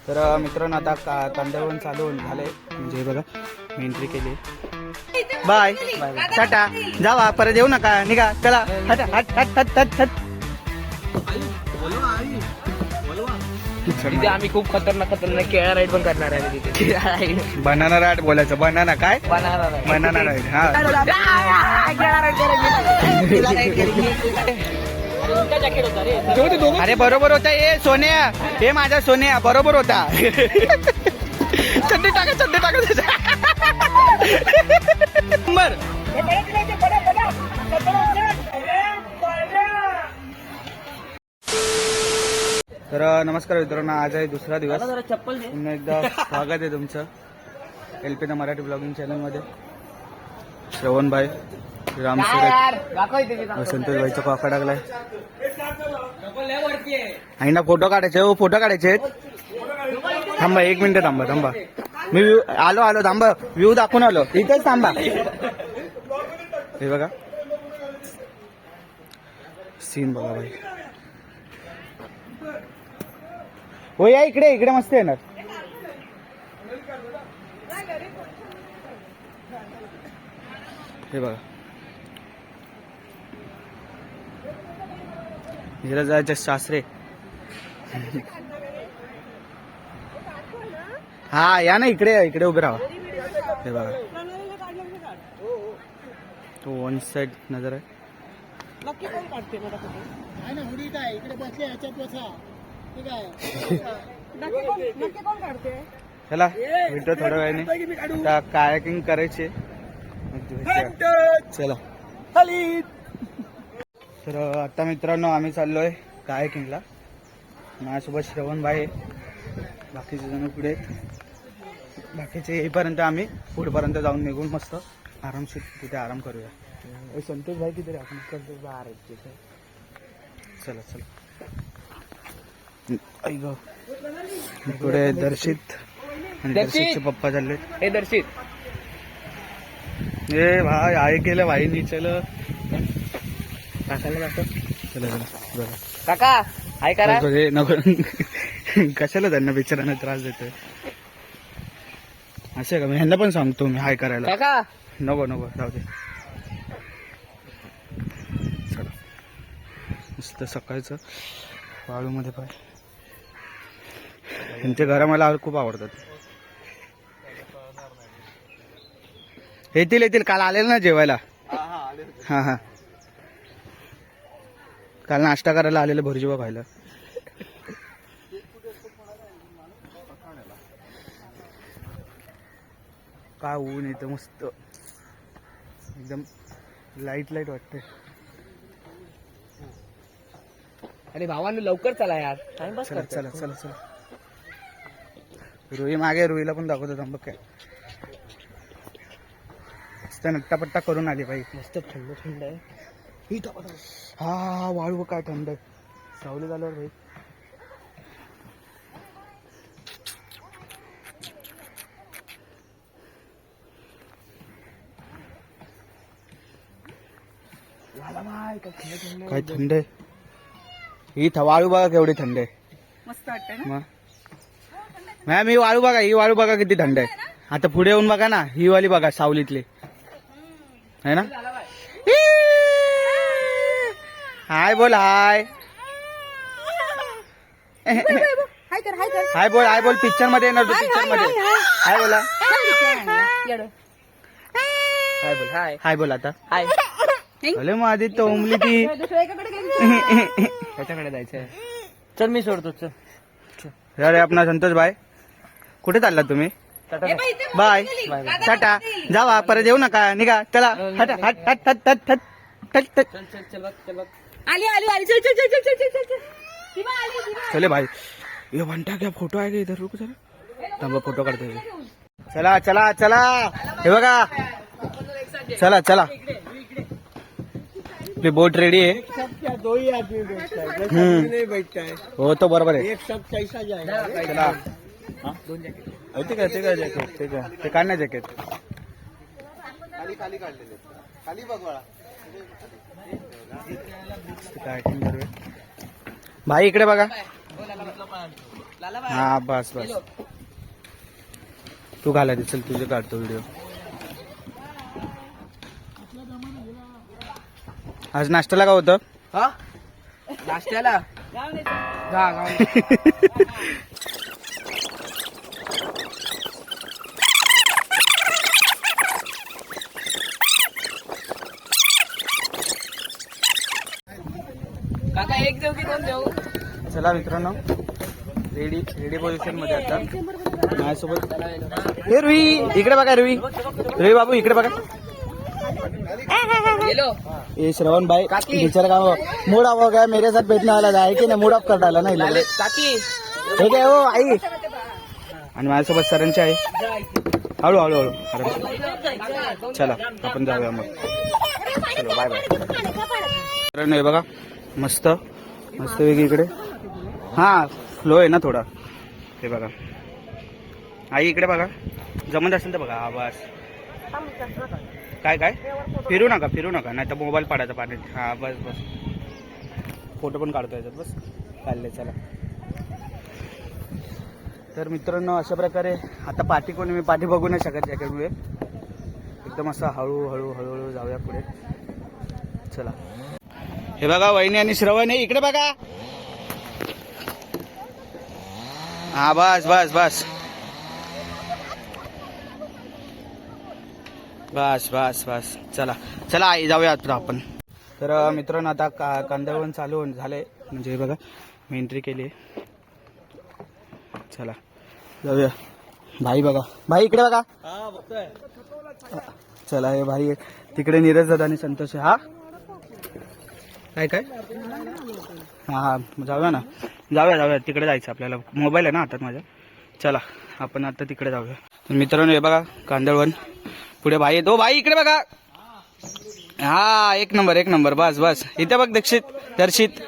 तर मित्रांनो आता कांद्यावरून चालू झाले म्हणजे बघा मी एंट्री केली. बाय टाटा जावा परत येऊ नका निघा चला हट हट हट हट हट हट. तिथे आम्ही खूप खतरनाक केळा राईड पण करणार आहे तिथे. बनाना राईड बोलायचं. बनाना काय बनाना राईड. हा अरे बरोबर होता हे सोन्या. हे माझा सोन्या बरोबर होता. चड्डी टाका नंबर. तर नमस्कार मित्रांनो, आज आहे दुसरा दिवस. पुन्हा एकदा स्वागत आहे तुमचं LP द मराठी ब्लॉगिंग चॅनलमध्ये. श्रवण भाई, राम सुरेश, संतोष भाईचा काका टाकलाय. आहे ना फोटो काढायचे. हो फोटो काढायचे. थांबा 1 मिनिट थांबा. मी आलो थांबा. व्ह्यू दाखवून आलो. इथेच थांबा. हे बघा सीन बघा भाई. हो या इकडे मस्त येणार. हे बघा धीरजाचे सासरे. हा या ना इकडे उभे राहा. हे बघा तो वन साइड नजर आहे. नक्की कोण काढते मला कुठे ना हुडी काय इकडे बसले ह्याच्यात बसा. ठीक आहे नक्की कोण काढते. चला भेटतो थोड्या वेळाने. कायाकिंग करायचे. चला तर आता मित्रांनो आम्ही चाललोय कायाकिंगला. माझ्यासोबत श्रवण भाई, बाकीचे जण पुढे. बाकीचे येईपर्यंत आम्ही पुढपर्यंत जाऊन निघून मस्त आरामशीर तिथे आराम करूया. संतोष भाई किती आपण संतोष भाई चला ऐक पुढे दर्शित आणि दर्शितचे पप्पा चालले. हे दर्शित ए भाई आहे केलं भाईनी. चल काकाला चला बरं काका हाय करा. नको कशाला त्यांना बिचारांना त्रास देतोय. असं का मी ह्यांना पण सांगतो मी हाय करायला. काका नको जाऊ दे. चला मस्त सकाळचं वाळूमध्ये पाय. त्यांचे घरा मला खूप आवडतात. येतील काल आलेलं ना जेवायला. हा काल नाश्ता करायला आलेलं भुर्जीवा खायला. काय ऊन येतं मस्त एकदम लाईट वाटते. अरे भावांनो लवकर चला यार. टाइमपास चला रुई मागे. रुईला पण दाखवतो थांब. काय मस्त नट्टापट्टा करून आली बाई. मस्त थंड आहे. हा वाळू काय थंड आहे. सावली झाल्यावर भाई. काय थंड आहे. ही वाळू बघा केवढी थंड आहे. मस्त वाटतं ना. मॅम ही वाळू बघा किती थंड आहे. आता पुढे येऊन बघा ना ही वाली बघा सावलीतली है ना. हाय बोल हाय. हाय बोल पिक्चर मध्ये येणार तू. पिक्चर मध्ये हाय बोला. हाय बोल आता. हाय अरे मग आधी तोंबली ती. त्याच्याकडे जायचंय. चल मी सोडतो. चल अरे आपला संतोष भाई कुठे चालला तुम्ही. बाय टाटा जावा परत येऊ नका निघा चला हट हट हट हट हट हट हट. चल आली चल चले भाई. ये बनता क्या फोटो आहे का इधर. रुक जरा थांबा फोटो काढतो. चला हे बघा. चला आपली बोट रेडी आहे. हो तो बरोबर आहे. चला ते काय जॅकेट ते काढ ना जॅकेट. खाली बघ भाई इकडे बघा. हा बस बस तू घालायचे चल तुझे काढतो व्हिडिओ. आज नाश्त्याला काय होतं? हा नाश्त्याला काका एक देऊ की दोन देऊ? चला मित्रांनो रेडी पोझिशन मध्ये आता माझ्यासोबत हे रुई इकडे बघा रुई बाबू इकडे बघा. ये श्रवण भाई बिचारा का मूड ऑफ हो गया मेरे साथ बैठने वाला है की नाही मूड ऑफ कर डाला ना काकी ठीक आहे हो आई. आणि माझ्यासोबत सरांची आहे. हळू हळू हळू अरे चला आपण जाऊया मग. चलो बाय बाय. मित्रांनो हे बघा मस्त वेगळी इकडे हा फ्लो आहे ना थोडा. हे बघा आई इकडे बघा जमत असेल तर बघा. हा बस काय फिरू नका नाही तर मोबाईल पाडायचा पाण्यात. हा बस फोटो पण काढतो याच्यात बस चालले चला. तर मित्रांनो अशा प्रकारे आता पाठी कोणी मी पाठी बघू नाही शकत जॅकेटमुळे. एकदम असं हळूहळू जाऊया पुढे. चला हे बघा वहिनी आणि श्रवण आहे इकडे बघा. हा बस चला आई जाऊया आता आपण. तर मित्रांनो आता कांदळवन चालू झालंय म्हणजे बघा मी एंट्री केली. चला जाऊया. भाई बघा भाई इकडे बघा. चला हे भाई तिकडे नीरज दादा आणि संतोष. हा काय हा जाऊया तिकडे जायचं आपल्याला. मोबाईल आहे ना हातात माझ्या. चला आपण आता तिकडे जाऊया. तर मित्रांनो हे बघा कांदळवन पुढे भाई येतो. भाई इकडे बघा. हा एक नंबर बस इथे बघ दर्शित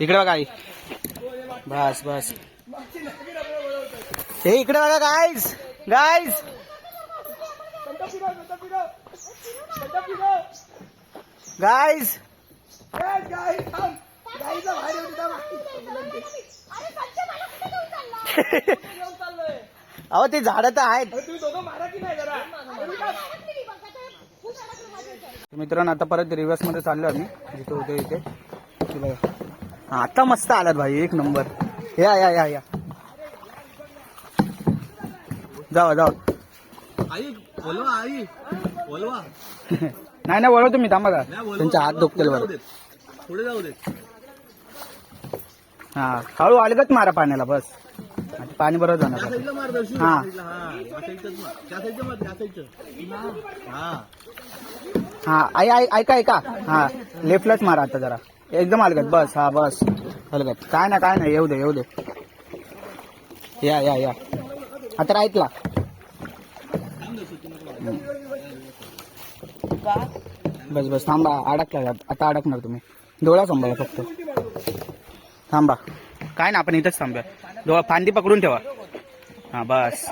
इकडे बघा आई. बस हे इकडे बघा गाईज अहो ते झाड तर आहेत. मित्रांनो आता परत रिव्हर्स मध्ये चाललो आम्ही जिथे होते इथे बघा. आता मस्त आलात भाई एक नंबर. या जावा आई बोलवा नाही वळवतो मी. थांबा का त्यांच्या हात दुखतील बरं. पुढे जाऊ दे. हा हळू अलगत मारा पाण्याला बस. पाणी बरोबर जाणार. हा आई ऐका हा लेफ्टलाच मारा आता जरा एकदम अलगत बस. हा बस अलगत काय नाही येऊ दे. या आता राईटला. बस थांबा अडकला आता अडकणार तुम्ही. डोळा सांभाळा फक्त थांबा. काय ना आपण इथंच थांबूया. डोळा फांदी पकडून ठेवा. हा बस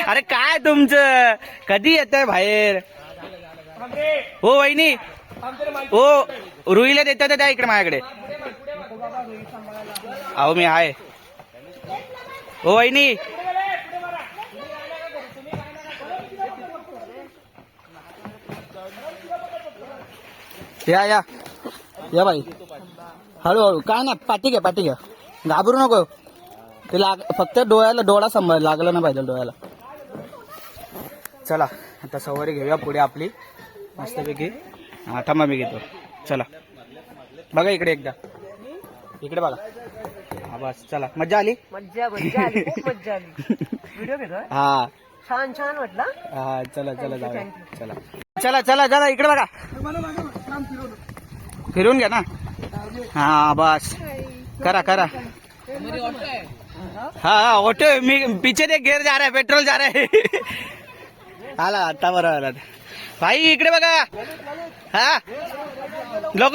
अरे काय तुमचं कधी येत आहे बाहेर. हो वहिनी हो रुईला देतात त्या इकडे माझ्याकडे. अहो मी आहे हो वहिनी. या बाई हळूहळू काय ना पाठी घ्या घाबरू नको. ते फक्त डोळा सांभाळ लागलं ना पाहिजे डोळ्याला. चला आता सवारी घेऊया पुढे आपली मस्तपैकी. हा थांबा मी घेतो. चला बघा इकडे एकदा इकडे बघा. हा बस चला मज्जा आली खूप मज्जा आली. व्हिडिओ घेतो हा छान वाटला. हा चला जाऊया. चला इकडे बघा. फिरून घ्या ना. हाँ बस करा हाँ ऑटो मी पीछे देख गिर जा रहा है पेट्रोल जा रहा है आला आता बरोबर आला भाई इकडे बघा हा लोक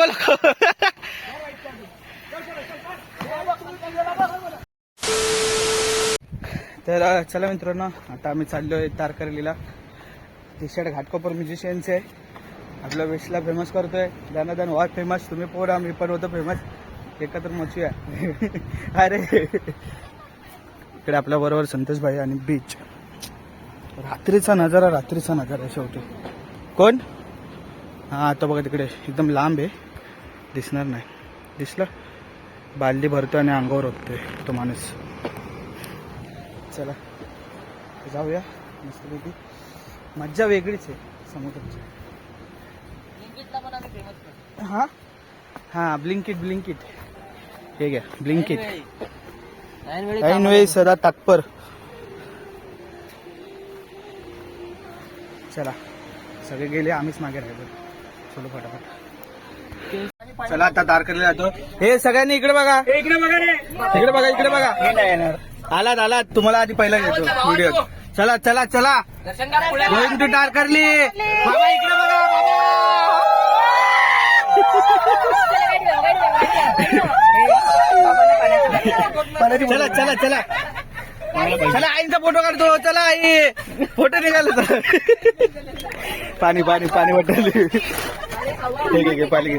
तर चला मित्रांनो आता आम्ही चाललोय तारकर्लीला. टी शर्ट घाटकोपर म्युझिशियन्स आहे आपल्या वेस्टला फेमस करतोय. दानादान वाघ फेमस तुम्ही पोरा मी पण होतो फेमस. एकत्र मचूया. अरे इकडे आपल्या बरोबर संतोष भाई आणि बीच. रात्रीचा नजारा शेवटी. कोण? हा आता बघा तिकडे एकदम लांब आहे, दिसणार नाही. दिसलं? बालदी भरतो आणि अंगावर होतोय तो माणूस. चला जाऊया मस्तपैकी. मज्जा वेगळीच आहे समुद्राची. हा हा ब्लिंकिट हे घ्या ब्लिंकिट. ऐन वेळी सदा तात्पर. चला सगळे गेले, आम्हीच मागे राहिलो. चलो फटाफट. चला आता तारकर्लीला जातो. हे सगळ्यांनी इकडे बघा, इकडे बघा. आलात तुम्हाला आधी पहिला घेतो व्हिडिओ. चला गोइंग टू तारकर्ली. बाबा इकडे बघा चला आईंचा फोटो काढतो. चला आई फोटो निघाला. पाणी वाटलं. पाणी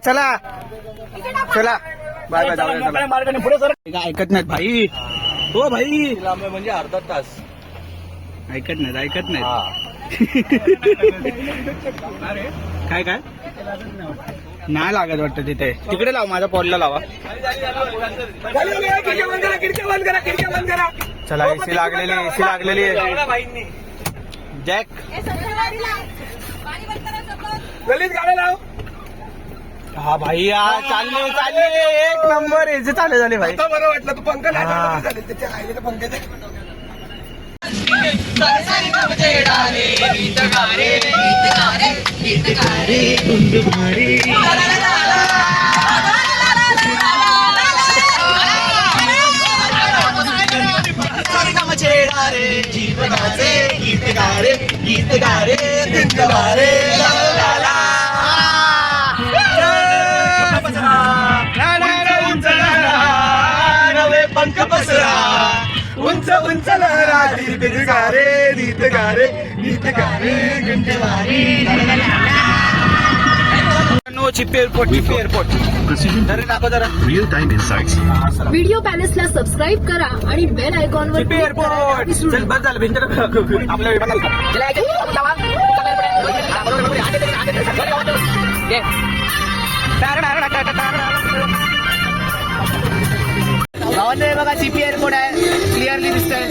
चला बाय ऐकत नाहीत भाई. हो भाई म्हणजे अर्धा तास ऐकत नाहीत. काय नाही लागत वाटतं तिथे. तिकडे लाव, माझ्या पॉडला लावा. चला एसी लागलेली जॅक. हा भाई चालले एक नंबर. एसी चालू झाले भाई. बरं वाटलं तू पंख पंख पसरा उंच लहरा. गीत गारे चिप्पी एअरपोर्ट. दाखव जरा. Real time insights. व्हिडिओ पॅलेसला सबस्क्राईब करा आणि बेल आयकॉनवर चिप्पी एअरपोर्ट. चल बस झालं भिंत आपल्या गावात बघा सीपी एअरपोर्ट आहे, क्लिअरली दिसतंय.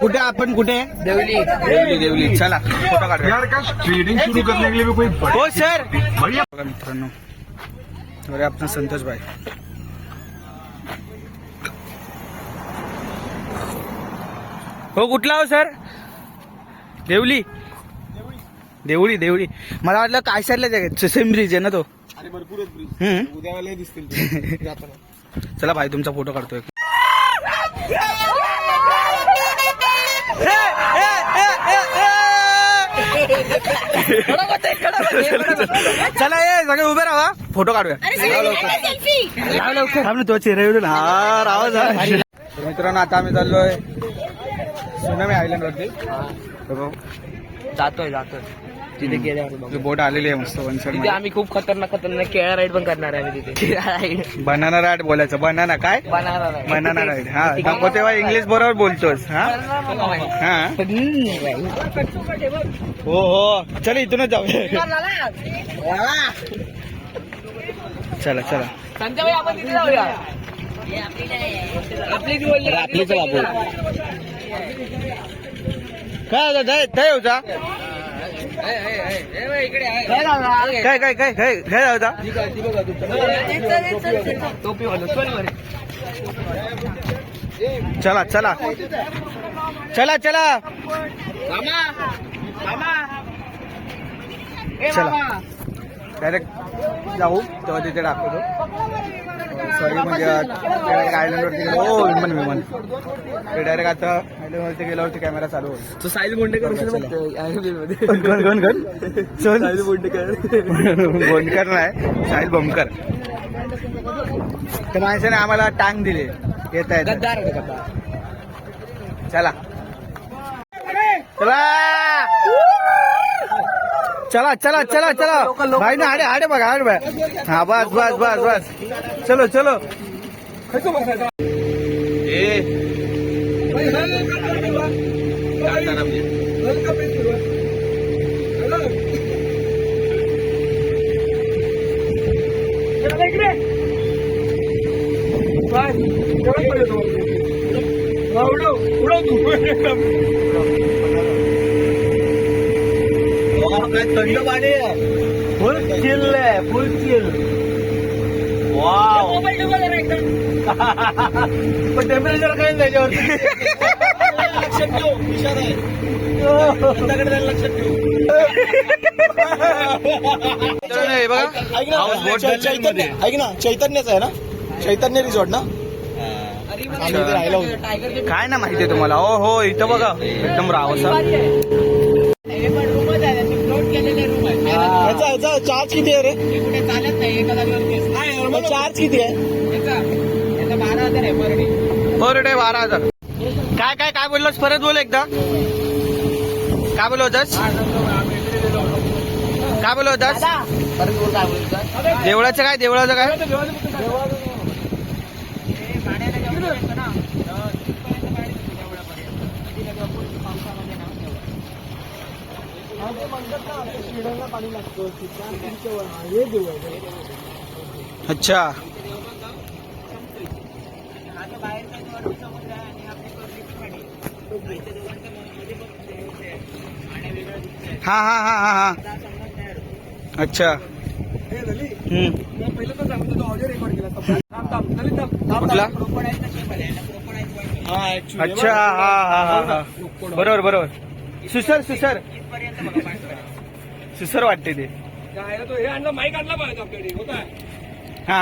कुठे आपण कुठे? देवली. चला फोटो काढूया. यार का ट्रेडिंग शुरू करने के लिए भी कोई हो सर. बढ़िया. बघा मित्रांनो, अरे आपण संतोष भाई. हो कुठला हो सर? देवली. मला वाटलं काय साईडला जगात सेम ब्रिज आहे ना तो. उद्याला दिसतील. चला भाई तुमचा फोटो काढतोय. चला ये सगळे उभे राहा, फोटो काढूया. लवकर तो चेहरा आवाज. मित्रांनो आता आम्ही चाललोय सुनामी आयलंड वरती. जातोय तिथे गेल्यावर बोट आलेली आहे मस्त वन तिथे आम्ही खूप खतरनाक केळा राईड पण करणार आहे. आम्ही तिथे बनाना राईड बोलायचं. बनाना काय? Banana ride. हा नको तेव्हा इंग्लिश बरोबर बोलतोस. हा हो चल इथूनच जाऊया. चला संजय आपण तिथे जाऊया. आपलीच बाबू काय होता होता काय होता. चला डायरेक्ट जाऊ तेव्हा तिथे दाखवतो. सॉरी म्हणजे आयलंड वरती गेलो. हो विमान ते डायरेक्ट आता आयलंड वरती गेल्यावरती कॅमेरा चालू होईल. तो साहिल बोंडेकर गण साहिल बोंडकर नाही, साहिल बोमकर. त्या माणसाने आम्हाला टांग दिले. येत आहे गद्दार. चला चला चला चला चला भाई ना आडे बघा आडे बघा हा बस बस बस बस चलो चलो थंड पाणी फुल चिल आहे फुल चिल वाव पण टेम्परेचर काही नाही त्याच्यावरती लक्षात ठेव विचार आहे लक्षात ठेव ऐक ना चैतन्यच आहे ना चैतन्य रिसॉर्ट ना काय ना माहितीये तुम्हाला हो हो इथं बघा एकदम रावसा ह्याचा चार्ज किती आहे रे चालत नाही एका जागेवर चार्ज किती आहे 12,000 आहे पर डे. पर डे 12,000 काय काय काय बोललोस परत बोल एकदा काय बोललो होतास काय बोललो होतास देवळाचं काय देवळाचं काय अच्छा हा हा हा हा हा अच्छा कुठला अच्छा हा हा हा हा बरोबर बरोबर सुसर सुसर सुसर वाटते ते हा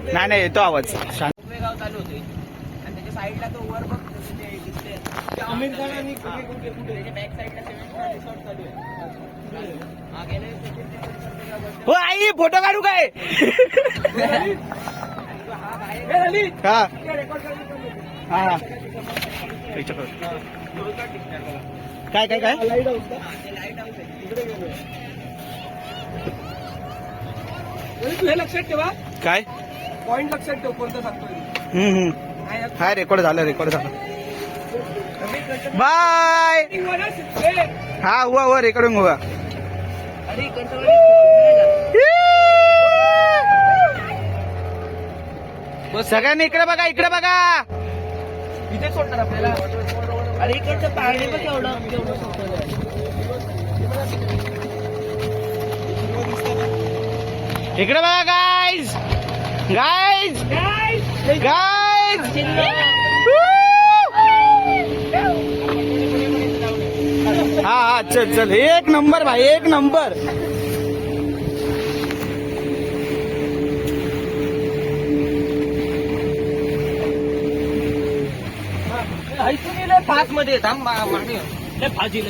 नाही नाही येतो आवाज शांत गाव चालू होते आणि त्याच्या साईडला तो वर बघ ते दिसते आमिर खान आणि त्याच्या बॅक साईडला 7 स्टार रिसॉर्ट चालू आहे हा गेले हो आई फोटो काढू काय हा हा हा काय काय काय लाईट हाऊस तू हे लक्षात ठेवा काय पॉइंट लक्षात ठेव कोणतं सांगतोय हाय रेकॉर्ड झालं बाय हा हुआ रेकॉर्डिंग हुआ सगळ्यांनी इकडे बघा इथे सोडणार आपल्याला अरे इकडचं पाणी पण केवढं इकडे बघा गाईज हा हा चल चल एक नंबर भाई एक नंबर फास्ट मध्ये थांब मागे भाजी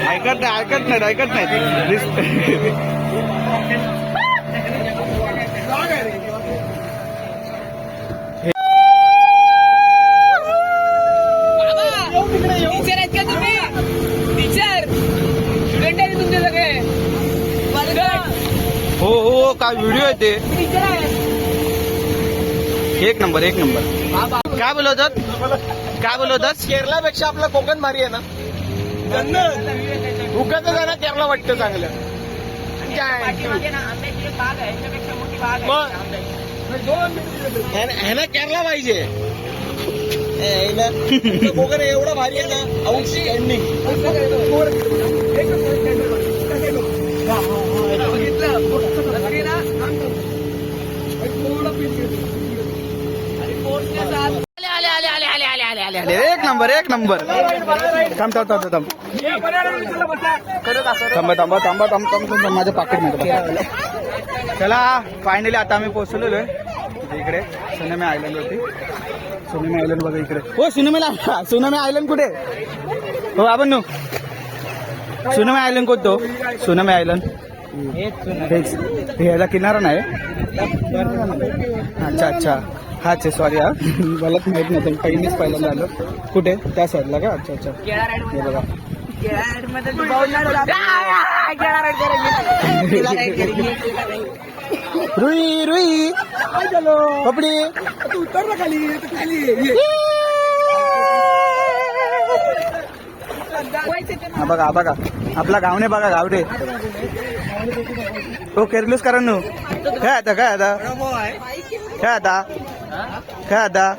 ऐकत नाही टीचर आहेत का तुम्ही टीचर स्टुडंट आहे तुमचे सगळे हो हो काय व्हिडिओ आहे ते टीचर आहे एक नंबर काय बोलवतात केरळापेक्षा आपलं कोकण भारी आहे ना उगाच जाणं केरला वाटतं चांगलं पाठीमागे ना आंब्याची एक बाग आहे याच्यापेक्षा मोठी बाग आहे मग? आंब्याची ह्याला केरला पाहिजे कोकण एवढं भारी आहे ना आउटस्टँडिंग एक नंबर थांबा माझ्या पाकिट मध्ये चला फायनली आता आम्ही पोहोचलेलो आहे इकडे सुनामी आयलंड वरती सुनामी आयलंड बघा इकडे हो सुनामी आयलंड कुठे हो आपण सुनामी आयलंड कोणतो सुनामी आयलंड हेच ह्याला किनारा नाही अच्छा अच्छा हाच आहे सॉरी हा मलाच माहित नव्हतं पहिलीच पहिल्यांदा आलो कुठे त्या साईडला का अच्छा अच्छा केळा राईड हे बघा मध्ये तू बाउंडर केळा राईड करायची रुई रुई कपडे उतर ना खाली हा बघा आपला गावने बघा गावडे तो केरलूस करण नु काय आता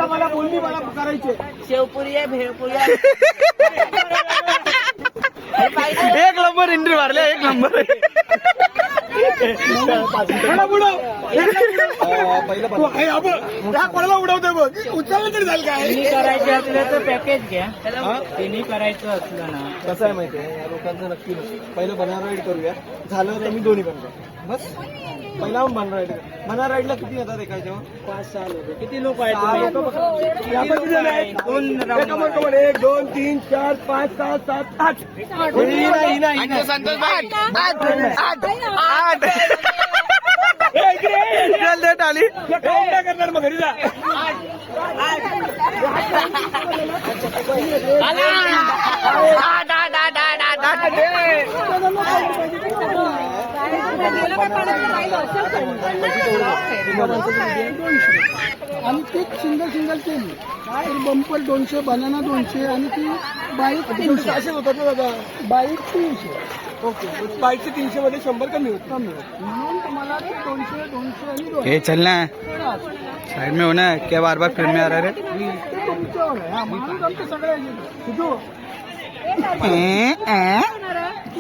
मला बोलली मला करायचे शेवपुरी आहे भेळपुरी एक नंबर एंट्री मारले एक नंबर कोणाला उडवतोय बघ उचललं तरी झालं काय करायचे असलं तर पॅकेज घ्या तिन्ही करायचं असलं ना कसं आहे माहितीये या लोकांचं नक्की नसतं पहिलं बनार राईड करूया झालं तर मी दोन्ही बनतो बस पहिला बनार राईड बनार राईडला किती येतात एकाच्यावर 5-6 लोक किती लोक आहेत दोन 1 2 3 4 5 6 7 8 चल देत आली काय करणार मग घरी जा आणि ती सिंगल केली बंपर 200 बनाना 200 आणि ती बाईक 300 असे होतात ना दादा बाईक 300 ओके बाईकचे 300 मध्ये 100 कमी होत म्हणून तुम्हाला 200 आणि 200 हे चल ना साइड में होना है क्या बार बार फिल्म में आ रहा है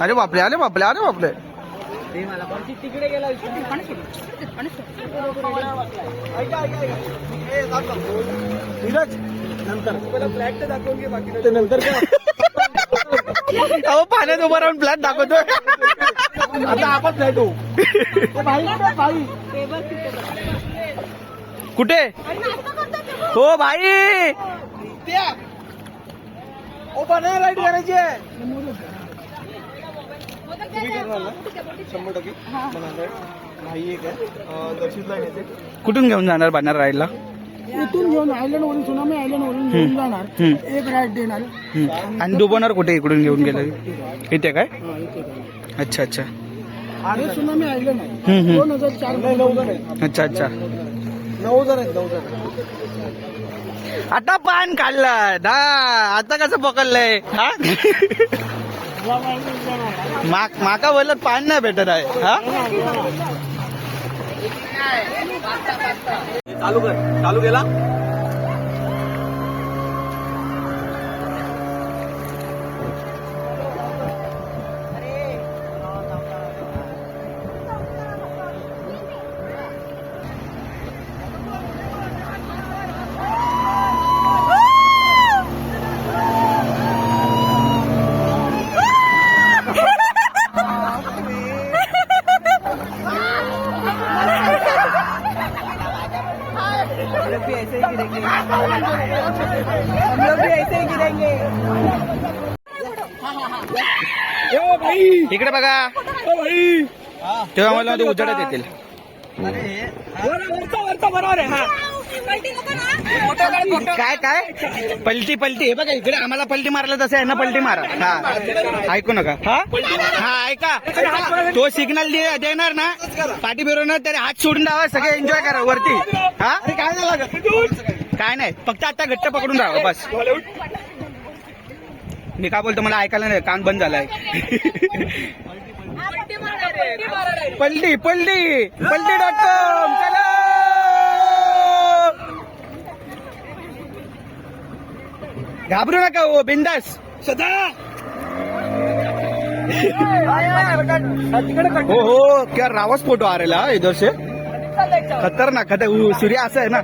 अरे बापरे तिकडे गेला नीरज नंतर पहिला फ्लॅट तर दाखवून घे बाकी ते नंतर काय अहो पाण्यात उभं राहून फ्लॅट दाखवतोय आता आपण फ्लॅट होऊ भाई कुठे हो भाई ओ बनाना राईड करायची आहे तुम्ही करणार ना 100% बनाना राईड भाई एक आहे दर्शितला येते कुठून घेऊन जाणार बाजार राईडला इथून घेऊन आयलंड वरून सुनामी आयलंड वरून घेऊन जाणार एक राईड देणार आणि दुबोनार कुठे इकडून घेऊन गेलं इथे काय अच्छा अच्छा हे सुनामी आयलंड आहे 2004 अच्छा अच्छा 9,000 आहेत 9,000 आता पान काढलं दा आता कसं पकडलंय हा माका बोलत पान नाही भेटत आहे हा चालू केला इकडे बघा तेव्हा मला ते उजेडात येतील काय काय पलटी हे बघा इकडे आम्हाला पलटी मारला तसं आहे ना पलटी मारा हा ऐकू नका हा ऐका तो सिग्नल देणार ना पाठी फिरवणार तरी हात सोडून द्यावा सगळे एन्जॉय करा वरती हा काय नाही फक्त आता घट्ट पकडून राहा बस मी काय बोलतो मला ऐकायला नाही कान बंद झालाय पलटी.com चला घाबरू नका हो बिंदास सदा हो क्या रावस फोटो आ रहा है इधर से खतरनाक सूर्य असं आहे ना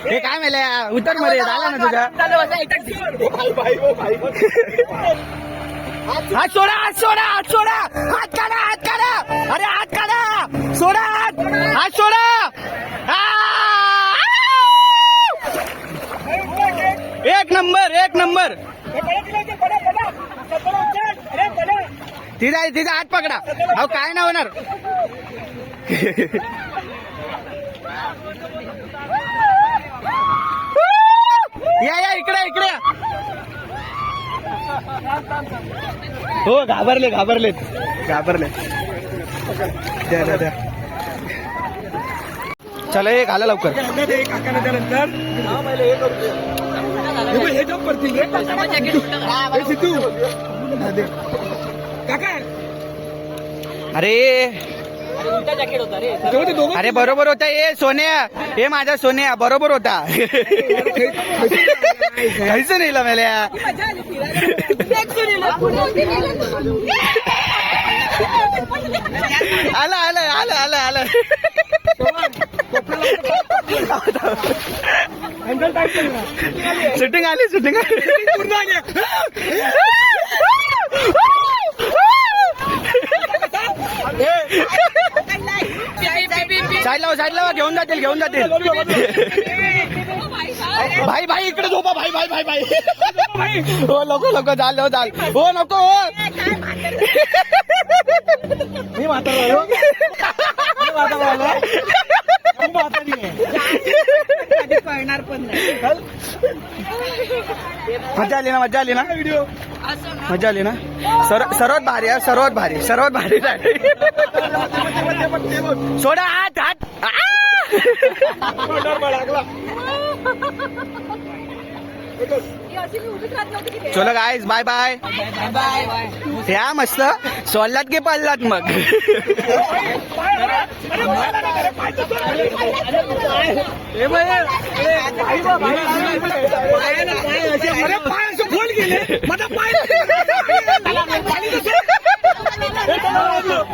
हे काय मेले उतर मध्ये झाला ना तुझा हात सोडा हात काढा अरे हात काढा सोडा हात सोडा नंबर तिचा हात पकडा. अहो काय नाही होणार. या इकडे या. हो घाबरले द्या. चला हे घाला लवकर. हे जॉब करतील रे. हे सिद्धू. काका अरे जॅकेट होता रे. तेव्हा ते दोघं अरे बरोबर होता. हे सोन्या, हे माझा सोन्या बरोबर होता. काहीच नाही मेल्या. आला हँडल टाईट कर ना. शूटिंग आली. पूर्ण आली. साईड लावा घेऊन जातील. भाई इकडे झोपा. भाई हो नको चाल. हो नको. मी म्हातारा कळणार पण नाही. मजा आली ना व्हिडिओ. मजा आली ना. सर्वात भारी सोडा हात. चलो गाईज बाय बाय. या मस्त सोडलात की पडलात मग.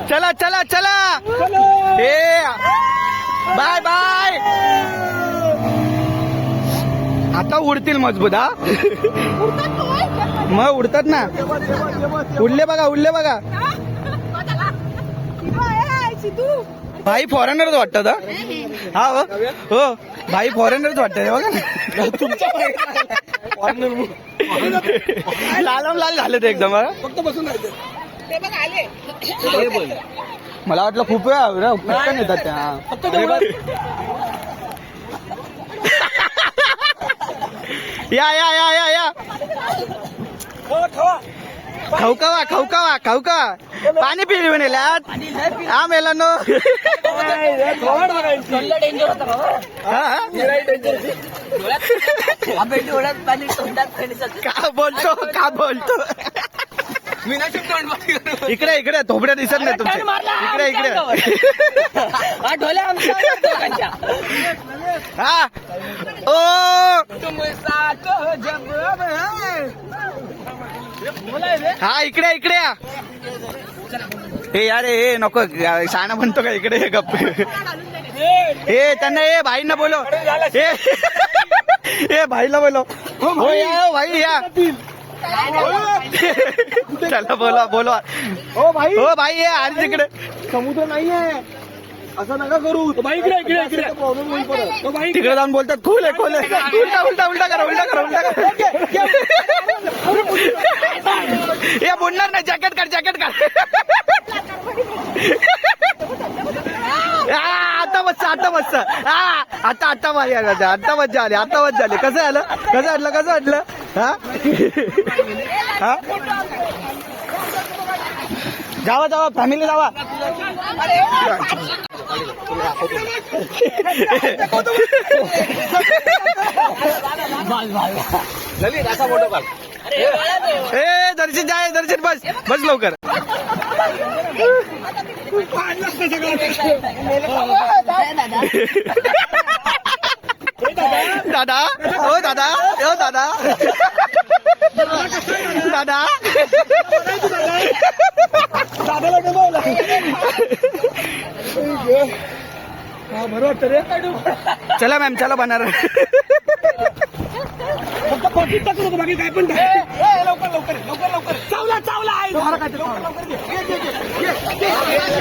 चला हे बाय. आता उडतील मजबूत. हा मग उडतात ना. उडले बघा. भाई फॉरेनरच वाटतात. हा हो भाई फॉरेनरच वाटतात बघा ना. लाल झाले ते एकदम. फक्त बसून राहायचं. मला वाटलं खूप वेळा पटकन येतात त्या. या खाऊकावा पाणी पिली नेल्यात. हा मेलानो. डेंजर होता डोळ्यात पाणी तोंडात पाणी. का बोलतो इकडे थोबड्या दिसत नाही तुमचे. इकडे हा ढोल्या आमच्या. हा ओ हा इकडे या. हे यार हे नको शाणा म्हणतो का. इकडे गप्प. हे त्यांना हे भाईंना बोलो. हे भाईला बोलो. हो या भाई या. चला बोलवा. हो भाई हे आणि तिकडे समुद्र नाहीये. असं नका करू. तो भाई इकडे प्रॉब्लेम होईल परत. तो भाई तिकडे जाऊन बोलतात खोल उलटा करा. हे बोलणार नाही. जॅकेट काढ. आता मस्त. आता भारी आला. आता मज्जा आली. कसं वाटलं. हा जावा फॅमिली जावा. दर्शन बस लवकर. दादा. बरं वाटतं रे. चला मॅम चला बनार. फक्त कॉफीच टाकू नको. बाकी काय पण लवकर चावला आहे.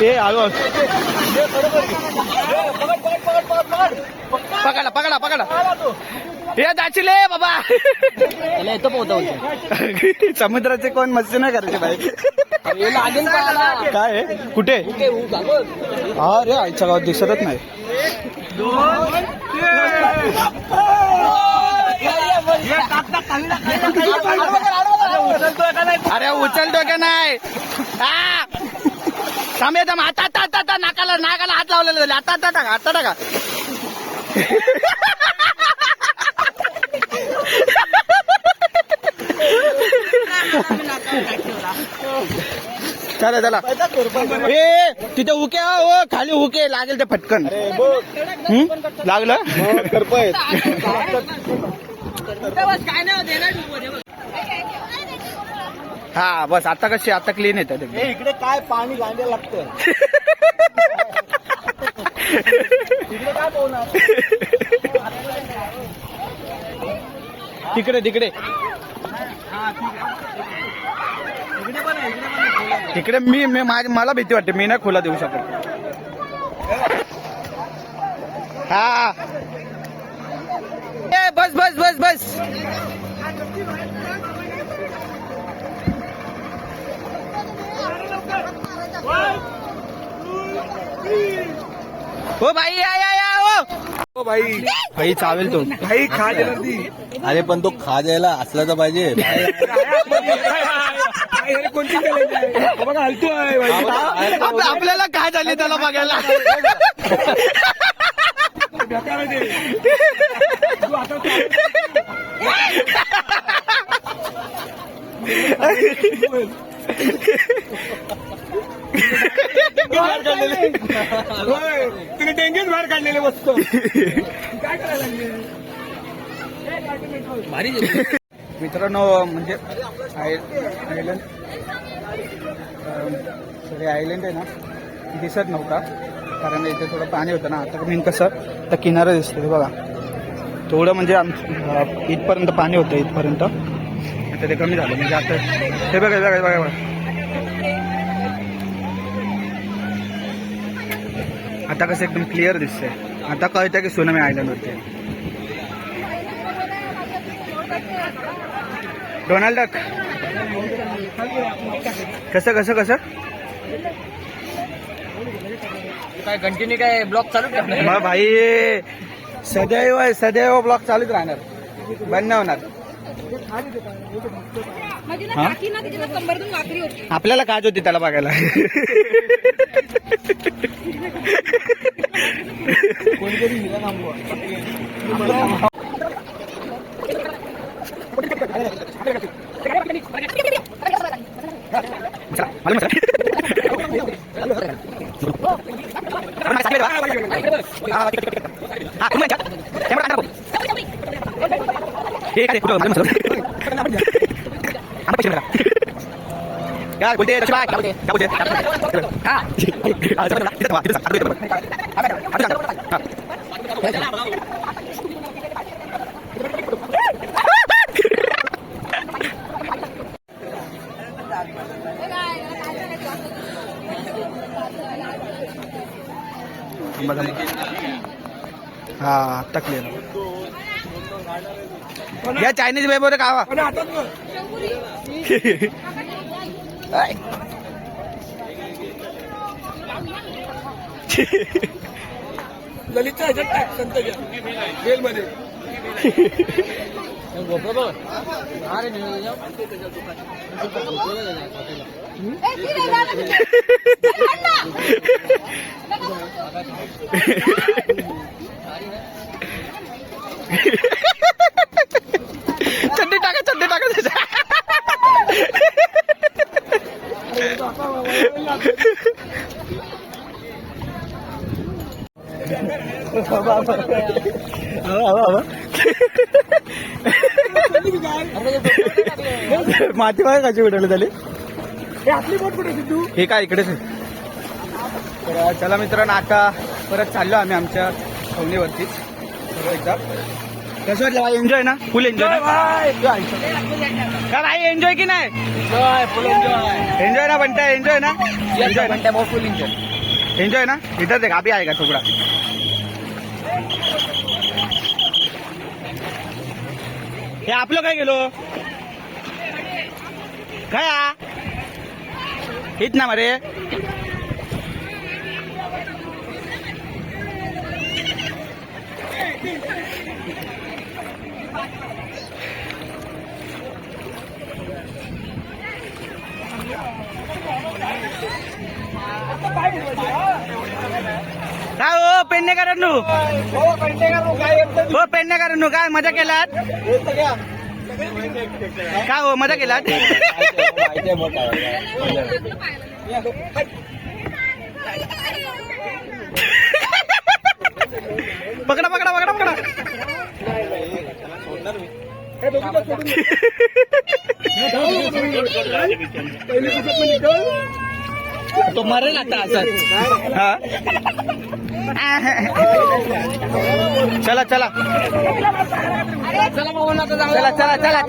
हे आलो. पकड. पकडा पकडा पकडा हे दाचिले बाबा येतो पोहता समुद्राचे कोण मस्ती नाही करायचे बाई काय आहे? कुठे अरे आईच्या गावात दिसतच नाही अरे उचलतो का नाही थांबे थांब आता आता आता आता नाकाला नाकाला हात लावलेला झाले आता आता टाका आता टाका चला चला ए तिथे हुके हो खाली हुके लागेल ते फटकन लागलं हा बस आता कशी आता क्लीन येतात इकडे काय पाणी गांड्या लागतं इकडे काय पोहणार तिकडे तिकडे तिकडे मी मला भीती वाटते मी नाही खुला देऊ शकत हा ए बस बस बस बस हो भाई या हो भाई चावेल तो भाई खा अरे पण तो खा जायला असला तर पाहिजे कोणती बघा हलतोय आपल्याला काय झाले त्याला बघायला तुम्ही डेंगेच बाहेर काढलेले वस्तू काय करायला मित्रांनो म्हणजे आयलंड सॉरी आयलंड आहे ना दिसत नव्हता कारण इथे थोडं पाणी होतं ना आता मेन कसं तर किनारा दिसतोय बघा थोडं म्हणजे इथपर्यंत पाणी होतं इथपर्यंत आता ते कमी झालं म्हणजे आता हे बघा बघा बघा बघा आता कसं एकदम क्लिअर दिसतंय आता कळतं की सुनामी आयलंडवरती आहे डोनाल्ड डक कसं कसं कसं काय कंटिन्यू काय ब्लॉक चालू ठेवणार भाई सदैव ब्लॉक चालूच राहणार बंद नाही होणार आपल्याला काज होती त्याला बघायला कोणीतरी हिरा थांबवा काय बोलते हा आता क्लिअर या चायनीज वेबवर खावा ललितच्या ह्याच्यात टाक संतच्या वेलमध्ये चड्डी टाका त्याच्या माती बघा कशी उडवली झाली आपली बोट कुठे सिद्धू हे काय इकडेच आहे तर चला मित्रांनो आता परत चाललो आम्ही आमच्या अवनीवरतीच एकदा कसं वाटलं भाई एन्जॉय ना फुल एन्जॉय का भाई एन्जॉय की नाही एन्जॉय ना बनता एन्जॉय ना बनता बहुत फुल एन्जॉय एन्जॉय ना इधर देख अभी आएगा टुकड़ा हे आपलं काय गेलो काय हा? हेच ना मरे काय हो पेडणेकरांनो हो पेडणेकरांनो काय मजा केलात काय हो मजा केलात पकडा पकडा पकडा पकडा तो मरेल आता असं हा चला चला चला चला चला चला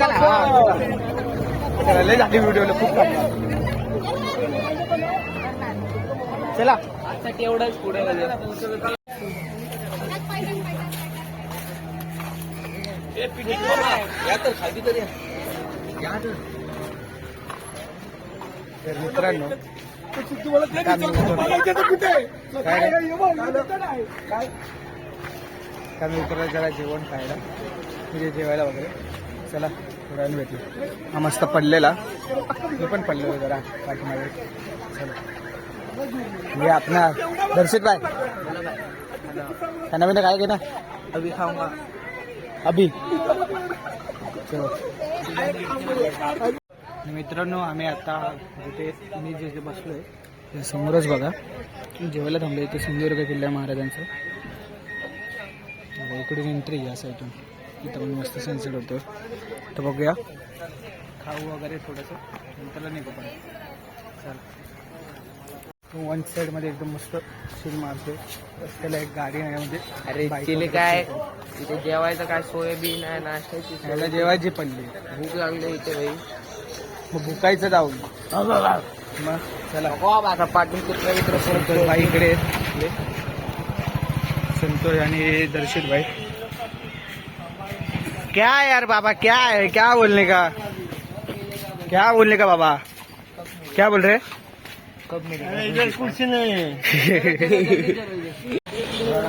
चला लय झाली व्हिडिओला खूप काढला चला एवढंच पुढे तर मित्रांनो कमी उतरायला जरा जेवण खायला म्हणजे जेवायला वगैरे चला थोड्या वेळ भेटलो हा मस्त पडलेला मी पण पडलेलो जरा पाठीमागे चला हे आपला दर्शित बाय खाना पिना काय घेना अभी खाऊंगा अभि चलो मित्रांनो आम्ही आता जिथे मी जे बसलोय त्या समोरच बघा जेवायला थांबलो इथे सिंधुदुर्ग किल्ला महाराजांचं इकडून एंट्री या साईडून इथं पण मस्त सनसेट होतो तर बघूया खाऊ वगैरे थोडंसं नंतरला निघू पण चल वन साईडमध्ये एकदम मस्त शिल मारते रस्त्याला एक गाडी आहे म्हणजे अरे bike तिने वगैरे काय फिरते. तिथे जेवायचं काय सोयाबीन आहे नाश्त्याची सोय. याला जेवायची पडली भूक लागली इथे भाई मग भुकायचं जाऊन मग चला आता पाठून कुत्रा मित्र संतोष भाई इकडे आहेत आपले. संतोष आणि दर्शित भाई क्या यार बाबा क्या है क्या बोलने का बाबा क्या बोल रहे कुर्सी नाही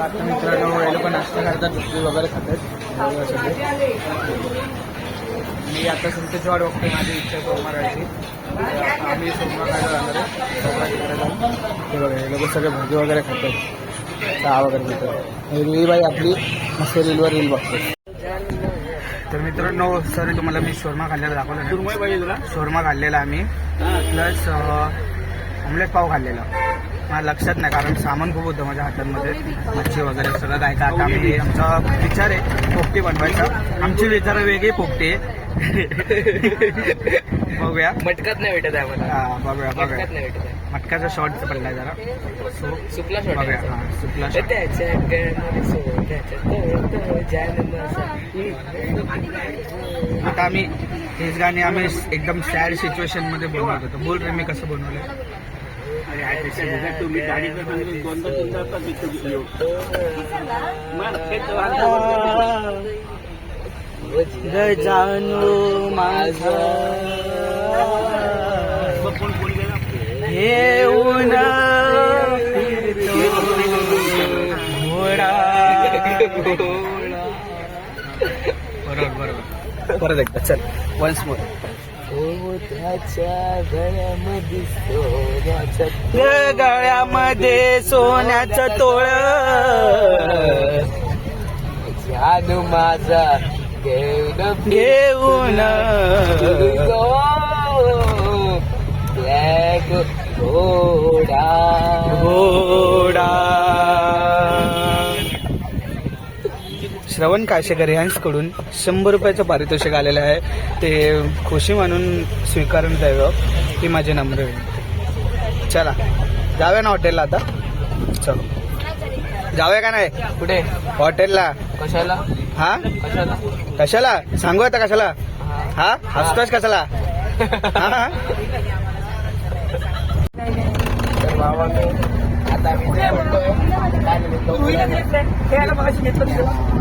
आता मित्रांनो हे लोक नाश्ता करतात भाकरी वगैरे खातात मी आता संतोष वाट बघतोय माझी इच्छा सोमवाराची आम्ही सोमवार खायला जाणार आहे तिकडे जाऊन हे बघा हे लोक सगळे भाजी वगैरे खातात चहा वगैरे घेतात रुईबाई आपली मस्त रीलवर रील बघतो तर मित्रांनो सर तुम्हाला मी शोरमा खाल्लेला दाखवलं सुरमई पाहिजे तुला शोरमा खाल्लेला आम्ही प्लस ऑमलेट पाव खाल्लेला मला लक्षात नाही कारण सामान खूप होतं माझ्या हातांमध्ये मच्छी वगैरे सगळं काय का आता आम्ही आमचा विचार आहे पोपटी बनवायचा आमची विचार वेगळी पोपटी आहे बघूया मटकत नाही भेटत आहे मला हा बघूया मटकत बघूया नाही भेटत आहे मटक्याचा शॉर्ट पडलाय जरा सुकला शॉट बघूया हा सुकला shot. त्याच्या गळ्यामध्ये सोन्याचं तळ जान माझा. आता आम्ही हेच गाणे आम्ही एकदम सॅड सिच्युएशन मध्ये बनवत होतो बोल रे मी कसं बनवलंय जानू माझा हे ऊन बरोबर परत एकदा चल वन्स मोर गळ्यामध्ये सोन्याचं तोळ जादू माझा घेऊन ब्लॅक घोडा घोडा श्रवण काशेकर यांच्याकडून 100 रुपयाचं पारितोषिक आलेलं आहे ते खुशी म्हणून स्वीकारून द्यावं ही माझी नम्र विनंती. चला जाऊया ना हॉटेलला आता चलो जाऊया का नाही कुठे हॉटेलला कशाला हा कशाला कशाला सांगू आता कशाला हा हसतोस कशाला हा तर बाबा मी आता मी काय म्हणतोय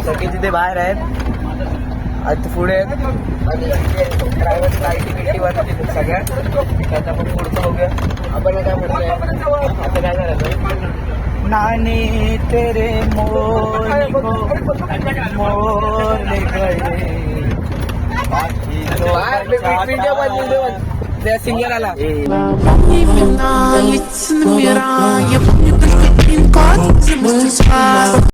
सगळे तिथे बाहेर आहेत आता पुढे ड्रायव्हर लाईटी बिटी वाजते सगळ्या आता आपण पुढचं बघूया आपण काय म्हणतोय आता काय झालं नानी तेरे मोर ले गए सिंगर आला Вспоминается, набирая, помню, как инкогнито,